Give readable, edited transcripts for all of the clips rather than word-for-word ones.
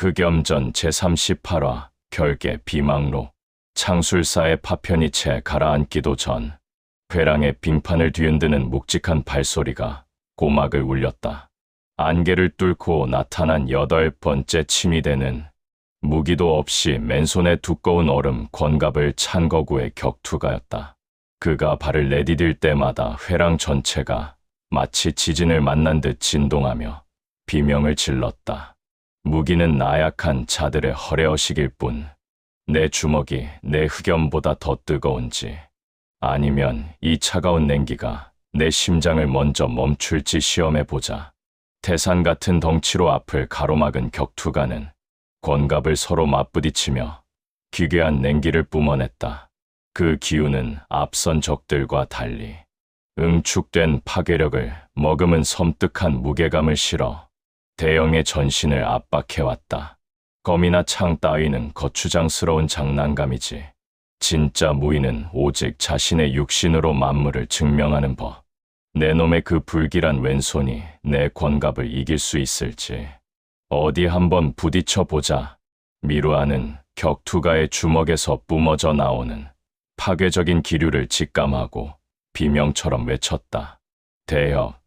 흑염전 제38화 결계 비망로. 창술사의 파편이 채 가라앉기도 전 회랑의 빙판을 뒤흔드는 묵직한 발소리가 고막을 울렸다. 안개를 뚫고 나타난 8번째 침이되는 무기도 없이 맨손에 두꺼운 얼음 권갑을 찬 거구의 격투가였다. 그가 발을 내디딜 때마다 회랑 전체가 마치 지진을 만난 듯 진동하며 비명을 질렀다. 무기는 나약한 자들의 허례허식일 뿐, 내 주먹이 내 흑염보다 더 뜨거운지, 아니면 이 차가운 냉기가 내 심장을 먼저 멈출지 시험해보자. 태산 같은 덩치로 앞을 가로막은 격투가는 권갑을 서로 맞부딪히며 기괴한 냉기를 뿜어냈다. 그 기운은 앞선 적들과 달리 응축된 파괴력을 머금은 섬뜩한 무게감을 실어 대형의 전신을 압박해왔다. 검이나 창 따위는 거추장스러운 장난감이지, 진짜 무인은 오직 자신의 육신으로 만물을 증명하는 법. 내 놈의 그 불길한 왼손이 내 권갑을 이길 수 있을지 어디 한번 부딪혀보자. 미루아는 격투가의 주먹에서 뿜어져 나오는 파괴적인 기류를 직감하고 비명처럼 외쳤다. 대역.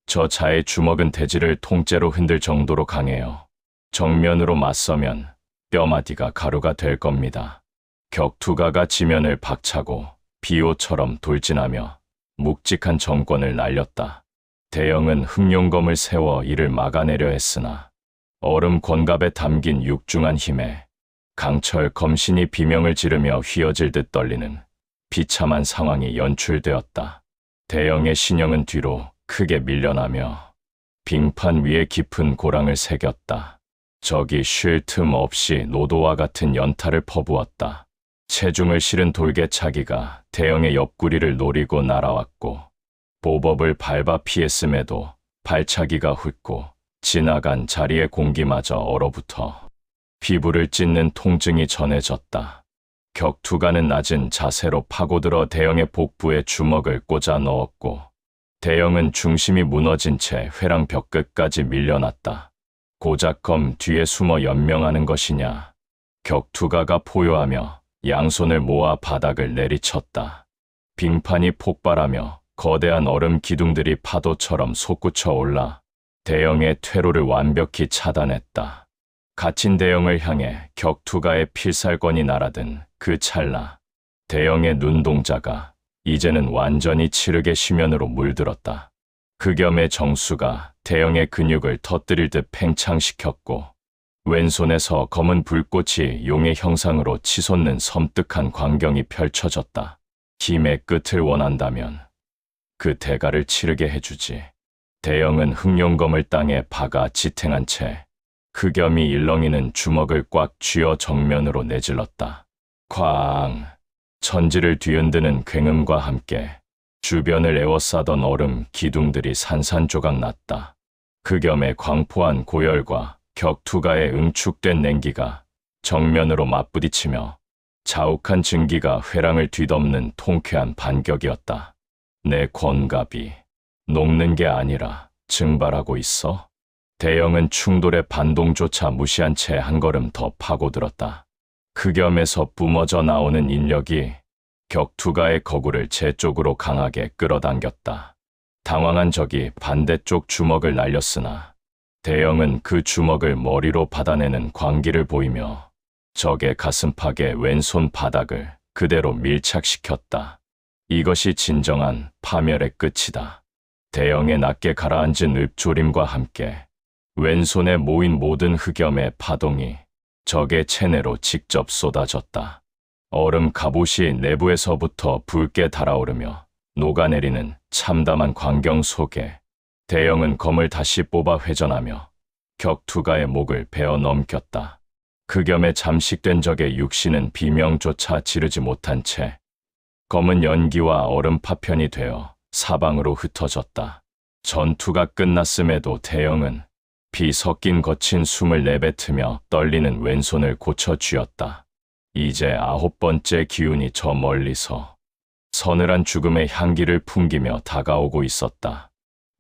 저 자의 주먹은 대지를 통째로 흔들 정도로 강해요. 정면으로 맞서면 뼈마디가 가루가 될 겁니다. 격투가가 지면을 박차고 비호처럼 돌진하며 묵직한 정권을 날렸다. 대영은 흑룡검을 세워 이를 막아내려 했으나 얼음 권갑에 담긴 육중한 힘에 강철 검신이 비명을 지르며 휘어질 듯 떨리는 비참한 상황이 연출되었다. 대영의 신형은 뒤로 크게 밀려나며 빙판 위에 깊은 고랑을 새겼다. 적이 쉴 틈 없이 노도와 같은 연타를 퍼부었다. 체중을 실은 돌개차기가 대형의 옆구리를 노리고 날아왔고, 보법을 밟아 피했음에도 발차기가 훑고 지나간 자리의 공기마저 얼어붙어 피부를 찢는 통증이 전해졌다. 격투가는 낮은 자세로 파고들어 대형의 복부에 주먹을 꽂아 넣었고, 대형은 중심이 무너진 채 회랑 벽 끝까지 밀려났다. 고작 검 뒤에 숨어 연명하는 것이냐. 격투가가 포효하며 양손을 모아 바닥을 내리쳤다. 빙판이 폭발하며 거대한 얼음 기둥들이 파도처럼 솟구쳐 올라 대형의 퇴로를 완벽히 차단했다. 갇힌 대형을 향해 격투가의 필살권이 날아든 그 찰나, 대형의 눈동자가 이제는 완전히 칠흑의 심연으로 물들었다. 흑염의 정수가 대형의 근육을 터뜨릴 듯 팽창시켰고, 왼손에서 검은 불꽃이 용의 형상으로 치솟는 섬뜩한 광경이 펼쳐졌다. 힘의 끝을 원한다면 그 대가를 치르게 해주지. 대형은 흑룡검을 땅에 박아 지탱한 채 흑염이 일렁이는 주먹을 꽉 쥐어 정면으로 내질렀다. 쾅! 천지를 뒤흔드는 굉음과 함께 주변을 에워싸던 얼음 기둥들이 산산조각 났다. 흑염의 광포한 고열과 격투가의 응축된 냉기가 정면으로 맞부딪히며 자욱한 증기가 회랑을 뒤덮는 통쾌한 반격이었다. 내 권갑이 녹는 게 아니라 증발하고 있어? 대형은 충돌의 반동조차 무시한 채 한 걸음 더 파고들었다. 흑염에서 뿜어져 나오는 인력이 격투가의 거구를 제 쪽으로 강하게 끌어당겼다. 당황한 적이 반대쪽 주먹을 날렸으나 대형은 그 주먹을 머리로 받아내는 광기를 보이며 적의 가슴팍에 왼손 바닥을 그대로 밀착시켰다. 이것이 진정한 파멸의 끝이다. 대형의 낮게 가라앉은 읊조림과 함께 왼손에 모인 모든 흑염의 파동이 적의 체내로 직접 쏟아졌다. 얼음 갑옷이 내부에서부터 붉게 달아오르며 녹아내리는 참담한 광경 속에 대형은 검을 다시 뽑아 회전하며 격투가의 목을 베어 넘겼다. 흑염에 잠식된 적의 육신은 비명조차 지르지 못한 채 검은 연기와 얼음 파편이 되어 사방으로 흩어졌다. 전투가 끝났음에도 대형은 피 섞인 거친 숨을 내뱉으며 떨리는 왼손을 고쳐 쥐었다. 이제 9번째 기운이 저 멀리서 서늘한 죽음의 향기를 풍기며 다가오고 있었다.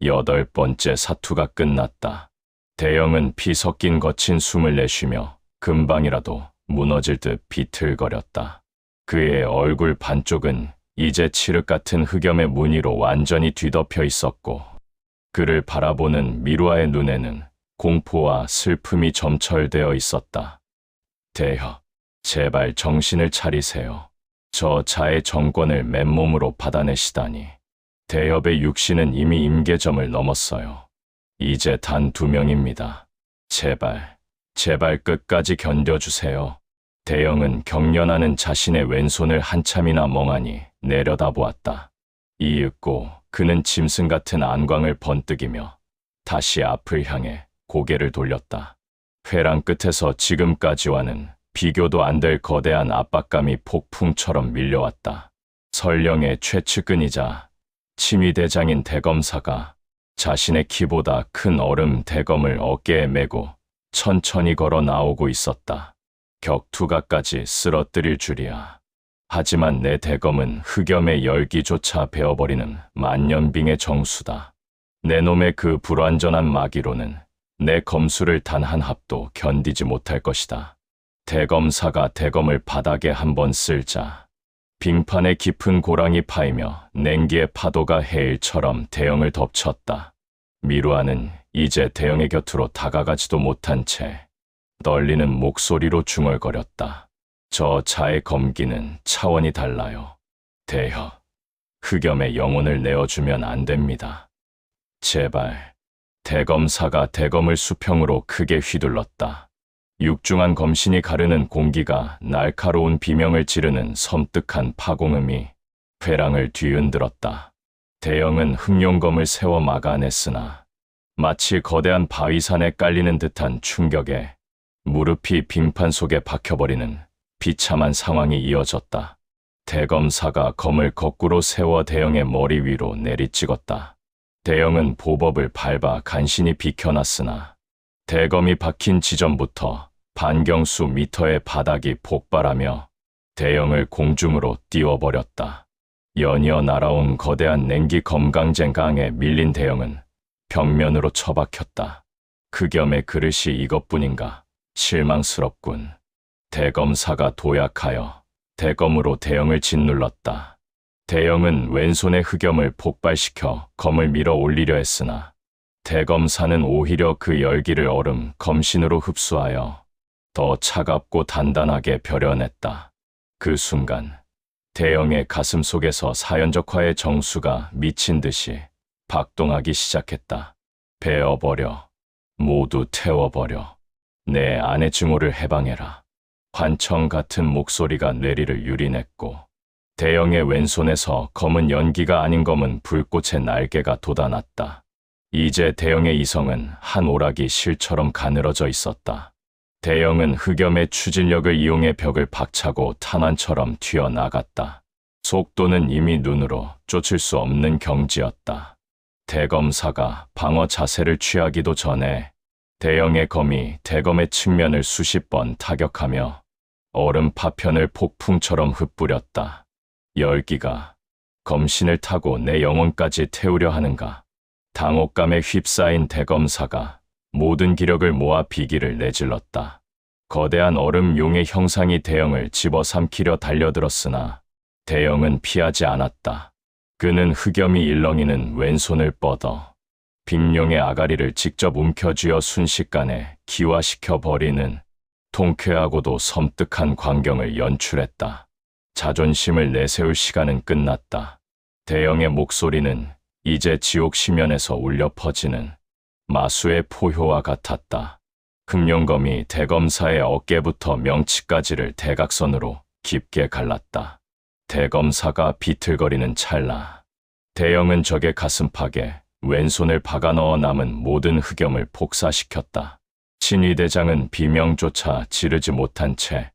8번째 사투가 끝났다. 대영은 피 섞인 거친 숨을 내쉬며 금방이라도 무너질 듯 비틀거렸다. 그의 얼굴 반쪽은 이제 칠흑 같은 흑염의 무늬로 완전히 뒤덮여 있었고 그를 바라보는 미루아의 눈에는 공포와 슬픔이 점철되어 있었다. 대여, 제발 정신을 차리세요. 저 자의 정권을 맨몸으로 받아내시다니. 대엽의 육신은 이미 임계점을 넘었어요. 이제 단 2명입니다. 제발 끝까지 견뎌주세요. 대영은 경련하는 자신의 왼손을 한참이나 멍하니 내려다보았다. 이윽고 그는 짐승 같은 안광을 번뜩이며 다시 앞을 향해 고개를 돌렸다. 회랑 끝에서 지금까지와는 비교도 안 될 거대한 압박감이 폭풍처럼 밀려왔다. 설령의 최측근이자 치위대장인 대검사가 자신의 키보다 큰 얼음 대검을 어깨에 메고 천천히 걸어 나오고 있었다. 격투가까지 쓰러뜨릴 줄이야. 하지만 내 대검은 흑염의 열기조차 베어버리는 만년빙의 정수다. 내 놈의 그 불완전한 마기로는 내 검수를 단 한 합도 견디지 못할 것이다. 대검사가 대검을 바닥에 한번 쓸자 빙판의 깊은 고랑이 파이며 냉기의 파도가 해일처럼 대영을 덮쳤다. 미루아는 이제 대영의 곁으로 다가가지도 못한 채 떨리는 목소리로 중얼거렸다. 저 자의 검기는 차원이 달라요. 대여, 흑염의 영혼을 내어주면 안 됩니다. 제발. 대검사가 대검을 수평으로 크게 휘둘렀다. 육중한 검신이 가르는 공기가 날카로운 비명을 지르는 섬뜩한 파공음이 회랑을 뒤흔들었다. 대영은 흑룡검을 세워 막아냈으나 마치 거대한 바위산에 깔리는 듯한 충격에 무릎이 빙판 속에 박혀버리는 비참한 상황이 이어졌다. 대검사가 검을 거꾸로 세워 대영의 머리 위로 내리찍었다. 대영은 보법을 밟아 간신히 비켜났으나 대검이 박힌 지점부터 반경수 미터의 바닥이 폭발하며 대영을 공중으로 띄워버렸다. 연이어 날아온 거대한 냉기 검강쟁 강에 밀린 대영은 벽면으로 처박혔다. 흑염의 그릇이 이것뿐인가? 실망스럽군. 대검사가 도약하여 대검으로 대영을 짓눌렀다. 대영은 왼손에 흑염을 폭발시켜 검을 밀어 올리려 했으나 대검사는 오히려 그 열기를 얼음 검신으로 흡수하여 더 차갑고 단단하게 벼려냈다. 그 순간 대영의 가슴 속에서 사연적화의 정수가 미친 듯이 박동하기 시작했다. 베어버려. 모두 태워버려. 내 안의 증오를 해방해라. 환청 같은 목소리가 뇌리를 유린했고 대영의 왼손에서 검은 연기가 아닌 검은 불꽃의 날개가 돋아났다. 이제 대영의 이성은 한 오락이 실처럼 가늘어져 있었다. 대영은 흑염의 추진력을 이용해 벽을 박차고 탄환처럼 튀어나갔다. 속도는 이미 눈으로 쫓을 수 없는 경지였다. 대검사가 방어 자세를 취하기도 전에 대영의 검이 대검의 측면을 수십 번 타격하며 얼음 파편을 폭풍처럼 흩뿌렸다. 열기가 검신을 타고 내 영혼까지 태우려 하는가. 당혹감에 휩싸인 대검사가 모든 기력을 모아 비기를 내질렀다. 거대한 얼음 용의 형상이 대영을 집어삼키려 달려들었으나 대영은 피하지 않았다. 그는 흑염이 일렁이는 왼손을 뻗어 빅룡의 아가리를 직접 움켜쥐어 순식간에 기화시켜버리는 통쾌하고도 섬뜩한 광경을 연출했다. 자존심을 내세울 시간은 끝났다. 대영의 목소리는 이제 지옥 시면에서 울려 퍼지는 마수의 포효와 같았다. 흑룡검이 대검사의 어깨부터 명치까지를 대각선으로 깊게 갈랐다. 대검사가 비틀거리는 찰나 대영은 적의 가슴팍에 왼손을 박아넣어 남은 모든 흑염을 폭사시켰다. 친위대장은 비명조차 지르지 못한 채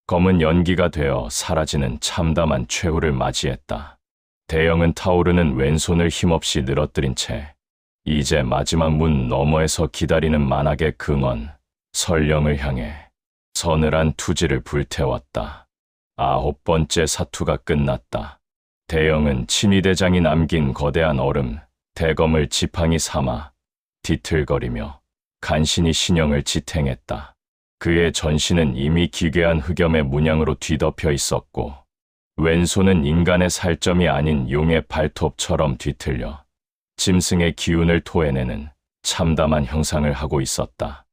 검은 연기가 되어 사라지는 참담한 최후를 맞이했다. 대영은 타오르는 왼손을 힘없이 늘어뜨린 채 이제 마지막 문 너머에서 기다리는 만악의 긍원 설령을 향해 서늘한 투지를 불태웠다. 9번째 사투가 끝났다. 대영은 친위대장이 남긴 거대한 얼음 대검을 지팡이 삼아 뒤틀거리며 간신히 신형을 지탱했다. 그의 전신은 이미 기괴한 흑염의 문양으로 뒤덮여 있었고 왼손은 인간의 살점이 아닌 용의 발톱처럼 뒤틀려 짐승의 기운을 토해내는 참담한 형상을 하고 있었다.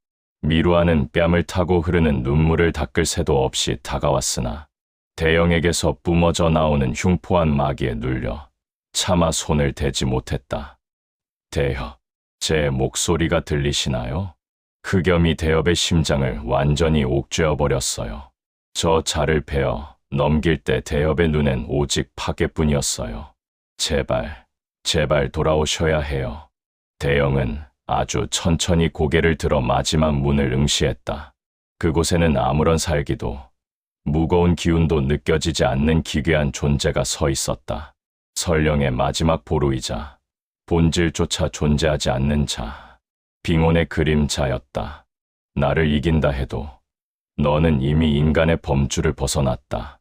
미루아는 뺨을 타고 흐르는 눈물을 닦을 새도 없이 다가왔으나 대영에게서 뿜어져 나오는 흉포한 마귀에 눌려 차마 손을 대지 못했다. 대여, 제 목소리가 들리시나요? 흑염이 대엽의 심장을 완전히 옥죄어 버렸어요. 저 자를 베어 넘길 때 대엽의 눈엔 오직 파괴뿐이었어요. 제발, 제발 돌아오셔야 해요. 대영은 아주 천천히 고개를 들어 마지막 문을 응시했다. 그곳에는 아무런 살기도, 무거운 기운도 느껴지지 않는 기괴한 존재가 서 있었다. 설령의 마지막 보루이자 본질조차 존재하지 않는 자, 빙온의 그림자였다. 나를 이긴다 해도 너는 이미 인간의 범주를 벗어났다.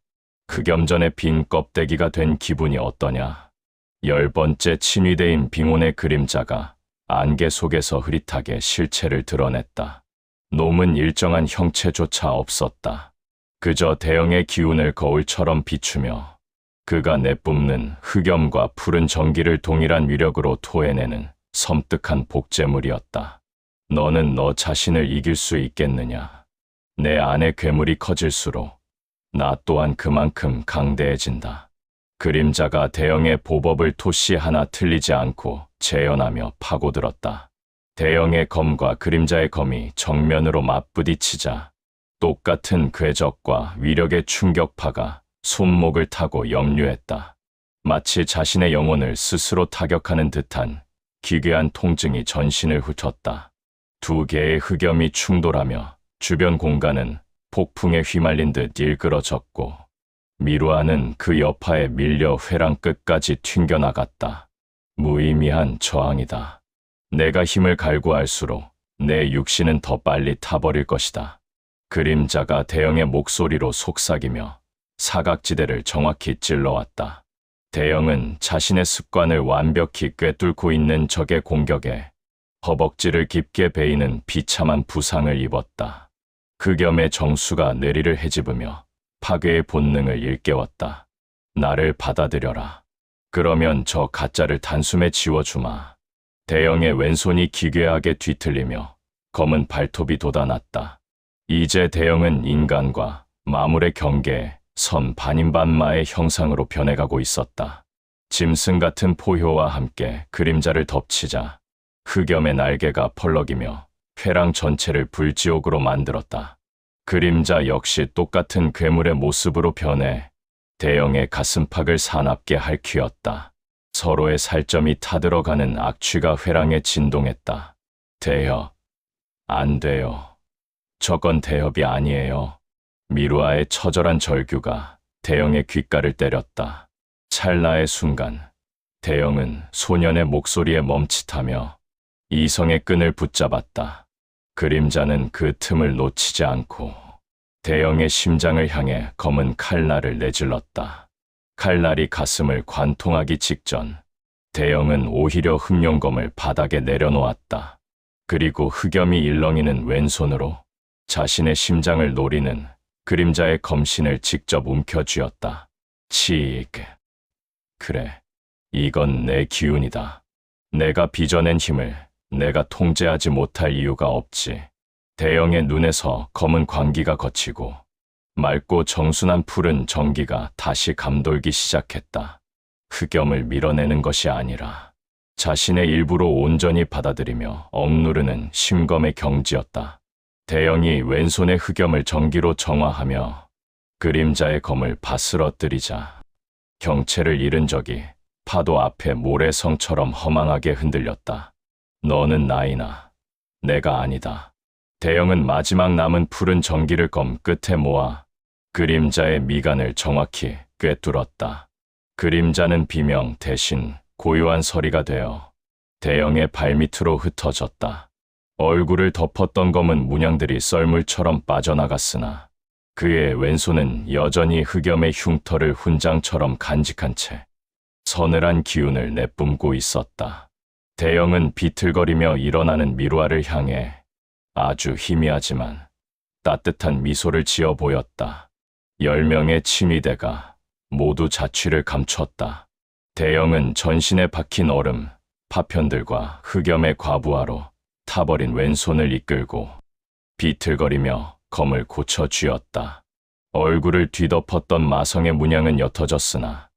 흑염전의 빈 껍데기가 된 기분이 어떠냐? 10번째 친위대인 빙온의 그림자가 안개 속에서 흐릿하게 실체를 드러냈다. 놈은 일정한 형체조차 없었다. 그저 대형의 기운을 거울처럼 비추며 그가 내뿜는 흑염과 푸른 전기를 동일한 위력으로 토해내는 섬뜩한 복제물이었다. 너는 너 자신을 이길 수 있겠느냐? 내 안의 괴물이 커질수록 나 또한 그만큼 강대해진다. 그림자가 대형의 보법을 토시 하나 틀리지 않고 재현하며 파고들었다. 대형의 검과 그림자의 검이 정면으로 맞부딪히자 똑같은 궤적과 위력의 충격파가 손목을 타고 역류했다. 마치 자신의 영혼을 스스로 타격하는 듯한 기괴한 통증이 전신을 훑었다. 두 개의 흑염이 충돌하며 주변 공간은 폭풍에 휘말린 듯 일그러졌고 미루아는 그 여파에 밀려 회랑 끝까지 튕겨나갔다. 무의미한 저항이다. 내가 힘을 갈구할수록 내 육신은 더 빨리 타버릴 것이다. 그림자가 대형의 목소리로 속삭이며 사각지대를 정확히 찔러왔다. 대형은 자신의 습관을 완벽히 꿰뚫고 있는 적의 공격에 허벅지를 깊게 베이는 비참한 부상을 입었다. 흑염의 정수가 뇌리를 헤집으며 파괴의 본능을 일깨웠다. 나를 받아들여라. 그러면 저 가짜를 단숨에 지워주마. 대형의 왼손이 기괴하게 뒤틀리며 검은 발톱이 돋아났다. 이제 대형은 인간과 마물의 경계에 선 반인반마의 형상으로 변해가고 있었다. 짐승 같은 포효와 함께 그림자를 덮치자 흑염의 날개가 펄럭이며 회랑 전체를 불지옥으로 만들었다. 그림자 역시 똑같은 괴물의 모습으로 변해 대형의 가슴팍을 사납게 핥히었다. 서로의 살점이 타들어가는 악취가 회랑에 진동했다. 대협, 안 돼요. 저건 대협이 아니에요. 미루아의 처절한 절규가 대형의 귓가를 때렸다. 찰나의 순간, 대형은 소년의 목소리에 멈칫하며 이성의 끈을 붙잡았다. 그림자는 그 틈을 놓치지 않고 대형의 심장을 향해 검은 칼날을 내질렀다. 칼날이 가슴을 관통하기 직전 대형은 오히려 흑룡검을 바닥에 내려놓았다. 그리고 흑염이 일렁이는 왼손으로 자신의 심장을 노리는 그림자의 검신을 직접 움켜쥐었다. 치익. 그래, 이건 내 기운이다. 내가 빚어낸 힘을 내가 통제하지 못할 이유가 없지. 대형의 눈에서 검은 광기가 걷히고 맑고 정순한 푸른 전기가 다시 감돌기 시작했다. 흑염을 밀어내는 것이 아니라 자신의 일부로 온전히 받아들이며 억누르는 심검의 경지였다. 대형이 왼손의 흑염을 전기로 정화하며 그림자의 검을 바스러뜨리자 경체를 잃은 적이 파도 앞에 모래성처럼 허망하게 흔들렸다. 너는 나이나 내가 아니다. 대형은 마지막 남은 푸른 전기를 검 끝에 모아 그림자의 미간을 정확히 꿰뚫었다. 그림자는 비명 대신 고요한 소리가 되어 대형의 발밑으로 흩어졌다. 얼굴을 덮었던 검은 문양들이 썰물처럼 빠져나갔으나 그의 왼손은 여전히 흑염의 흉터를 훈장처럼 간직한 채 서늘한 기운을 내뿜고 있었다. 대형은 비틀거리며 일어나는 미루아를 향해 아주 희미하지만 따뜻한 미소를 지어 보였다. 10명의 침이대가 모두 자취를 감췄다. 대영은 전신에 박힌 얼음, 파편들과 흑염의 과부하로 타버린 왼손을 이끌고 비틀거리며 검을 고쳐 쥐었다. 얼굴을 뒤덮었던 마성의 문양은 옅어졌으나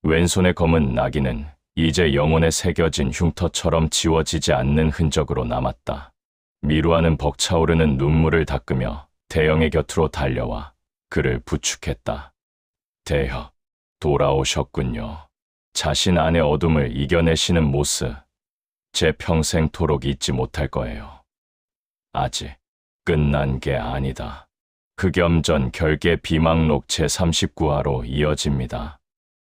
왼손의 검은 나기는 이제 영혼에 새겨진 흉터처럼 지워지지 않는 흔적으로 남았다. 미루아는 벅차오르는 눈물을 닦으며 대영의 곁으로 달려와 그를 부축했다. 대여, 돌아오셨군요. 자신 안의 어둠을 이겨내시는 모습, 제 평생토록 잊지 못할 거예요. 아직 끝난 게 아니다. 흑염전 결계 비망록 제39화로 이어집니다.